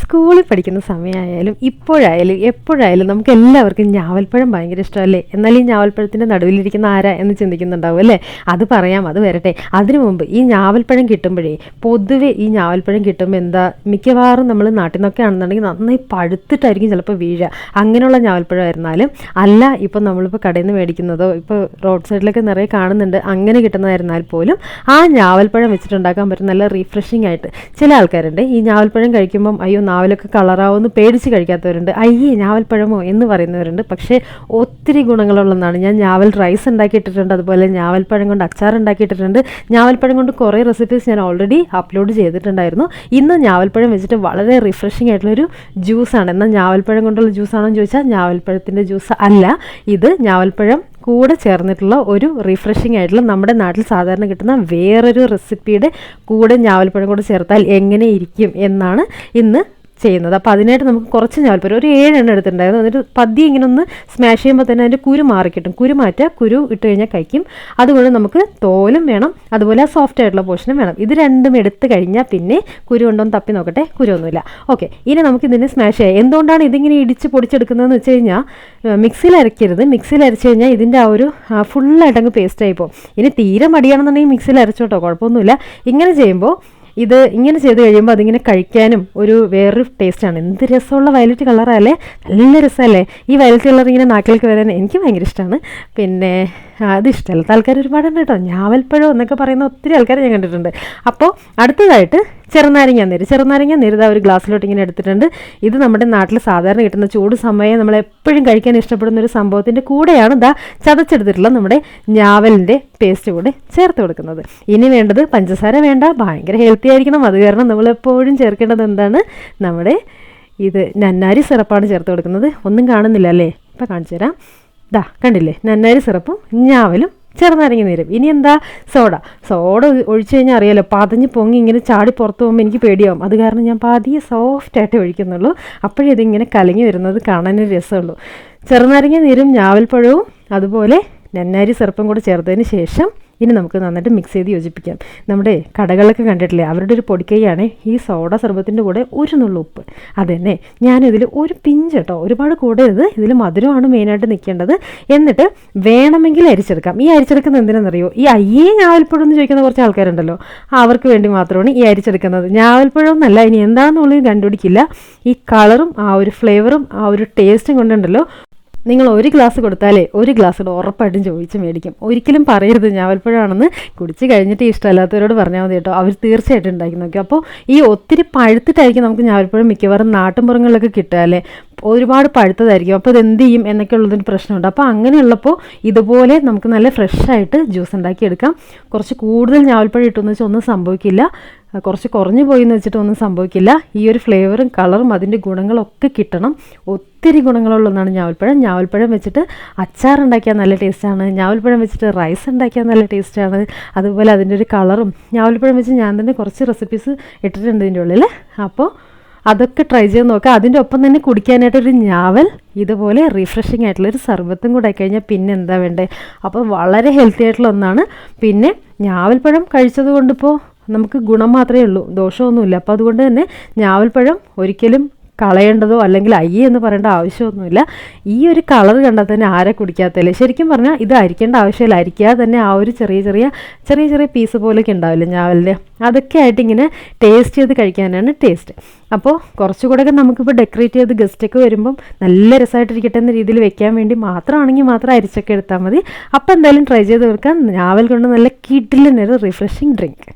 സ്കൂളിൽ പഠിക്കുന്ന സമയമായാലും ഇപ്പോഴായാലും എപ്പോഴായാലും നമുക്ക് എല്ലാവർക്കും ഞാവൽപ്പഴം ഭയങ്കര ഇഷ്ടമല്ലേ? എന്നാൽ ഈ ഞാവൽപ്പഴത്തിൻ്റെ നടുവിലിരിക്കുന്ന ആരാ എന്ന് ചിന്തിക്കുന്നുണ്ടാവും അല്ലേ? അത് പറയാം, അത് വരട്ടെ. അതിനു മുമ്പ് ഈ ഞാവൽപ്പഴം കിട്ടുമ്പോഴേ പൊതുവെ ഈ ഞാവൽപ്പഴം കിട്ടുമ്പോൾ എന്താ, മിക്കവാറും നമ്മൾ നാട്ടിൽ നിന്നൊക്കെ ആണെന്നുണ്ടെങ്കിൽ നന്നായി പഴുത്തിട്ടായിരിക്കും ചിലപ്പോൾ വീഴുക. അങ്ങനെയുള്ള ഞാവൽപ്പഴം ആയിരുന്നാലും അല്ല, ഇപ്പം നമ്മളിപ്പോൾ കടയിൽ നിന്ന് മേടിക്കുന്നതോ ഇപ്പോൾ റോഡ് സൈഡിലൊക്കെ നിറയെ കാണുന്നുണ്ട്, അങ്ങനെ കിട്ടുന്നതായിരുന്നാൽ പോലും ആ ഞാവൽപ്പഴം വെച്ചിട്ടുണ്ടാക്കാൻ പറ്റും നല്ല റീഫ്രഷിംഗ് ആയിട്ട്. ചില ആൾക്കാരുണ്ട് ഈ ഞാവൽപ്പഴം കഴിക്കുമ്പം അയ്യോ നാവലൊക്കെ കളറാവുമെന്ന് പേടിച്ച് കഴിക്കാത്തവരുണ്ട്, അയ്യേ ഞാവൽപ്പഴമോ എന്ന് പറയുന്നവരുണ്ട്. പക്ഷേ ഒത്തിരി ഗുണങ്ങളുള്ളതാണ്. ഞാൻ ഞാവൽ റൈസ് ഉണ്ടാക്കിയിട്ടിട്ടുണ്ട്, അതുപോലെ ഞാവൽപ്പഴം കൊണ്ട് അച്ചാർ ഉണ്ടാക്കിയിട്ടിട്ടുണ്ട്. ഞാവൽപ്പഴം കൊണ്ട് കുറേ റെസിപ്പീസ് ഞാൻ ഓൾറെഡി അപ്ലോഡ് ചെയ്തിട്ടുണ്ടായിരുന്നു. ഇന്ന് ഞാവൽപ്പഴം വെച്ചിട്ട് വളരെ റിഫ്രഷിംഗ് ആയിട്ടുള്ളൊരു ജ്യൂസാണ്. എന്നാൽ ഞാവൽപ്പഴം കൊണ്ടുള്ള ജ്യൂസാണോ എന്ന് ചോദിച്ചാൽ ഞാവൽപ്പഴത്തിൻ്റെ ജ്യൂസ് അല്ല, ഇത് ഞാവൽപ്പഴം കൂടെ ചേർന്നിട്ടുള്ള ഒരു റിഫ്രഷിംഗ് ആയിട്ടുള്ള നമ്മുടെ നാട്ടിൽ സാധാരണ കിട്ടുന്ന വേറൊരു റെസിപ്പിയുടെ കൂടെ ഞാവൽപ്പഴം കൂടെ ചേർത്താൽ എങ്ങനെ ഇരിക്കും എന്നാണ് ഇന്ന് ചെയ്യുന്നത്. അപ്പോൾ അതിനായിട്ട് നമുക്ക് കുറച്ച് ഞാവൽപ്പഴം ഒരു 7 എണ്ണം എടുത്തിട്ടുണ്ടായിരുന്നു. എന്നിട്ട് പതിയെ ഇങ്ങനെ ഒന്ന് സ്മാഷ് ചെയ്യുമ്പോൾ തന്നെ അതിൻ്റെ കുരു മാറിക്കിട്ടും. കുരു മാറ്റുക, കുരു ഇട്ട് കഴിഞ്ഞാൽ കഴിക്കും. അതുകൊണ്ട് നമുക്ക് തോലും വേണം, അതുപോലെ ആ സോഫ്റ്റ് ആയിട്ടുള്ള പോർഷനും വേണം. ഇത് രണ്ടും എടുത്ത് കഴിഞ്ഞാൽ പിന്നെ കുരു ഉണ്ടോന്ന് തപ്പി നോക്കട്ടെ, കുരുവൊന്നുമില്ല. ഓക്കെ, ഇനി നമുക്ക് ഇതിനെ സ്മാഷ് ചെയ്യാം. എന്തുകൊണ്ടാണ് ഇതിങ്ങനെ ഇടിച്ച് പൊടിച്ചെടുക്കുന്നതെന്ന് വെച്ച് കഴിഞ്ഞാൽ മിക്സിയിൽ അരയ്ക്കരുത്. മിക്സിയിൽ അരച്ച് കഴിഞ്ഞാൽ ഇതിൻ്റെ ആ ഒരു ഫുള്ളായിട്ട് അങ്ങ് പേസ്റ്റായി പോകും. ഇനി തീരെ മടിയാണെന്നുണ്ടെങ്കിൽ മിക്സിയിൽ അരച്ചോട്ടോ, കുഴപ്പമൊന്നുമില്ല. ഇങ്ങനെ ചെയ്യുമ്പോൾ ഇത് ഇങ്ങനെ ചെയ്ത് കഴിയുമ്പോൾ അതിങ്ങനെ കഴിക്കാനും ഒരു വേറൊരു ടേസ്റ്റാണ്. എന്ത് രസമുള്ള വയലറ്റ് കളറല്ലേ, നല്ല രസമല്ലേ ഈ വയലറ്റ് കളർ ഇങ്ങനെ നാക്കിലേക്ക് വരാൻ എനിക്ക് ഭയങ്കര ഇഷ്ടമാണ്. പിന്നെ അത് ഇഷ്ടമല്ലാത്ത ആൾക്കാർ ഒരുപാടുണ്ട് കേട്ടോ. ഞാവൽപ്പഴം എന്നൊക്കെ പറയുന്ന ഒത്തിരി ആൾക്കാരെ ഞാൻ കണ്ടിട്ടുണ്ട്. അപ്പോൾ അടുത്തതായിട്ട് ചെറുനാരങ്ങ നീര് ഇതാ ഒരു ഗ്ലാസ്സിലോട്ട് ഇങ്ങനെ എടുത്തിട്ടുണ്ട്. ഇത് നമ്മുടെ നാട്ടിൽ സാധാരണ കിട്ടുന്ന ചൂട് സമയം നമ്മൾ എപ്പോഴും കഴിക്കാൻ ഇഷ്ടപ്പെടുന്ന ഒരു സംഭവത്തിൻ്റെ കൂടെയാണ് ഇതാ ചതച്ചെടുത്തിട്ടുള്ള നമ്മുടെ ഞാവലിൻ്റെ പേസ്റ്റ് കൂടെ ചേർത്ത് കൊടുക്കുന്നത്. ഇനി വേണ്ടത് പഞ്ചസാര വേണ്ട, ഭയങ്കര ഹെൽത്തി ആയിരിക്കണം. അത് കാരണം നമ്മളെപ്പോഴും ചേർക്കേണ്ടത് എന്താണ്, നമ്മുടെ ഇത് നന്നാരി സിറപ്പാണ് ചേർത്ത് കൊടുക്കുന്നത്. ഒന്നും കാണുന്നില്ല അല്ലേ? ഇപ്പം കാണിച്ചു തരാം. ദാ കണ്ടില്ലേ, നന്നാരി സിറപ്പും ഞാവലും ചെറുനാരങ്ങ നീരും. ഇനി എന്താ, സോഡ ഒഴിച്ചു കഴിഞ്ഞാൽ അറിയാലോ, പതഞ്ഞ് പൊങ്ങി ഇങ്ങനെ ചാടി പുറത്ത് പോകുമ്പോൾ എനിക്ക് പേടിയാവും. അത് കാരണം ഞാൻ പതിയെ സോഫ്റ്റായിട്ട് ഒഴിക്കുന്നുള്ളൂ. അപ്പോഴേ ഇതിങ്ങനെ കലങ്ങി വരുന്നത് കാണാനൊരു രസമുള്ളൂ. ചെറുനാരങ്ങ നീരും ഞാവൽപ്പഴവും അതുപോലെ നന്നാരി സിറപ്പും കൂടെ ചേർത്തതിന് ശേഷം ഇനി നമുക്ക് നന്നായിട്ട് മിക്സ് ചെയ്ത് യോജിപ്പിക്കാം. നമ്മുടെ കടകളൊക്കെ കണ്ടിട്ടില്ലേ, അവരുടെ ഒരു പൊടിക്കൈയാണ് ഈ സോഡ സർബത്തിൻ്റെ കൂടെ ഒരു നുള്ളു ഉപ്പ്. അതുതന്നെ ഞാനിതിൽ ഒരു പിഞ്ച് കേട്ടോ, ഒരുപാട് കൂടരുത്. ഇതിൽ മധുരമാണ് മെയിനായിട്ട് നിൽക്കേണ്ടത്. എന്നിട്ട് വേണമെങ്കിൽ അരിച്ചെടുക്കാം. ഈ അരിച്ചെടുക്കുന്നത് എന്തിനാണെന്നറിയോ, ഈ അയ്യേ ഞാവൽപ്പഴം എന്ന് ചോദിക്കുന്ന കുറച്ച് ആൾക്കാരുണ്ടല്ലോ, അവർക്ക് വേണ്ടി മാത്രമാണ് ഈ അരിച്ചെടുക്കുന്നത്. ഞാവൽപ്പഴം എന്നല്ല, ഇനി എന്താണെന്നുള്ളത് കണ്ടുപിടിക്കില്ല. ഈ കളറും ആ ഒരു ഫ്ലേവറും ആ ഒരു ടേസ്റ്റും കൊണ്ടുണ്ടല്ലോ, നിങ്ങൾ ഒരു ഗ്ലാസ് കൊടുത്താലേ ഒരു ഗ്ലാസ് ഉറപ്പായിട്ടും ചോദിച്ച് മേടിക്കും. ഒരിക്കലും പറയരുത് ഞാവൽപ്പഴമാണെന്ന്. കുടിച്ച് കഴിഞ്ഞിട്ട് ഇഷ്ടമല്ലാത്തവരോട് പറഞ്ഞാൽ മതി കേട്ടോ, അവർ തീർച്ചയായിട്ടും ഉണ്ടാക്കി നോക്കി. അപ്പോൾ ഈ ഒത്തിരി പഴുത്തിട്ടായിരിക്കും നമുക്ക് ഞാവൽപ്പഴം മിക്കവാറും നാട്ടിൻപുറങ്ങളിലൊക്കെ കിട്ടുക അല്ലേ, ഒരുപാട് പഴുത്തതായിരിക്കും. അപ്പോൾ ഇത് എന്ത് ചെയ്യും എന്നൊക്കെ ഉള്ളതിന് പ്രശ്നമുണ്ട്. അപ്പോൾ അങ്ങനെയുള്ളപ്പോൾ ഇതുപോലെ നമുക്ക് നല്ല ഫ്രഷായിട്ട് ജ്യൂസ് ഉണ്ടാക്കിയെടുക്കാം. കുറച്ച് കൂടുതൽ ഞാവൽപ്പഴം ഇട്ടെന്ന് വെച്ചാൽ ഒന്നും സംഭവിക്കില്ല, കുറച്ച് കുറഞ്ഞു പോയി എന്ന് വെച്ചിട്ട് ഒന്നും സംഭവിക്കില്ല. ഈ ഒരു ഫ്ലേവറും കളറും അതിൻ്റെ ഗുണങ്ങളൊക്കെ കിട്ടണം. ഒത്തിരി ഗുണങ്ങളുള്ള ഒന്നാണ് ഞാവൽപ്പഴം. ഞാവൽപ്പഴം വെച്ചിട്ട് അച്ചാർ ഉണ്ടാക്കിയാൽ നല്ല ടേസ്റ്റാണ്. ഞാവൽപ്പഴം വെച്ചിട്ട് റൈസ് ഉണ്ടാക്കിയാൽ നല്ല ടേസ്റ്റാണ്. അതുപോലെ അതിൻ്റെ ഒരു കളറും ഞാവൽപ്പഴം വെച്ച് ഞാൻ തന്നെ കുറച്ച് റെസിപ്പീസ് ഇട്ടിട്ടുണ്ട് ഇതിൻ്റെ ഉള്ളിൽ. അപ്പോൾ അതൊക്കെ ട്രൈ ചെയ്ത് നോക്കുക. അതിൻ്റെ ഒപ്പം തന്നെ കുടിക്കാനായിട്ടൊരു ഞാവൽ ഇതുപോലെ റിഫ്രഷിംഗ് ആയിട്ടുള്ളൊരു സർബത്തും കൂടെ ആയിക്കഴിഞ്ഞാൽ പിന്നെ എന്താ വേണ്ടേ. അപ്പോൾ വളരെ ഹെൽത്തി ആയിട്ടുള്ള ഒന്നാണ്. പിന്നെ ഞാവൽപ്പഴം കഴിച്ചത് കൊണ്ടിപ്പോൾ നമുക്ക് ഗുണം മാത്രമേ ഉള്ളൂ, ദോഷമൊന്നുമില്ല. അപ്പോൾ അതുകൊണ്ട് തന്നെ ഞാവൽപ്പഴം ഒരിക്കലും കളയേണ്ടതോ അല്ലെങ്കിൽ അയ്യേ എന്ന് പറയേണ്ട ആവശ്യമൊന്നുമില്ല. ഈ ഒരു കളർ കണ്ടാൽ തന്നെ ആരെ കുടിക്കാത്തല്ലേ. ശരിക്കും പറഞ്ഞാൽ ഇത് അരിക്കേണ്ട ആവശ്യമില്ല. അരിക്കാതെ തന്നെ ആ ഒരു ചെറിയ പീസ് പോലെയൊക്കെ ഉണ്ടാവില്ല ഞാവലിൻ്റെ, അതൊക്കെ ആയിട്ട് ഇങ്ങനെ ടേസ്റ്റ് ചെയ്ത് കഴിക്കാനാണ് ടേസ്റ്റ്. അപ്പോൾ കുറച്ചുകൂടെയൊക്കെ നമുക്കിപ്പോൾ ഡെക്കറേറ്റ് ചെയ്ത് ഗസ്റ്റൊക്കെ വരുമ്പം നല്ല രസമായിട്ടിരിക്കട്ടെ എന്ന രീതിയിൽ വെക്കാൻ വേണ്ടി മാത്രമാണെങ്കിൽ മാത്രം അരിച്ചൊക്കെ എടുത്താൽ മതി. അപ്പോൾ എന്തായാലും ട്രൈ ചെയ്ത് വെക്കാം. ഞാവൽ കൊണ്ട് നല്ല കിടിലൻ ഒരു റിഫ്രഷിംഗ് ഡ്രിങ്ക്.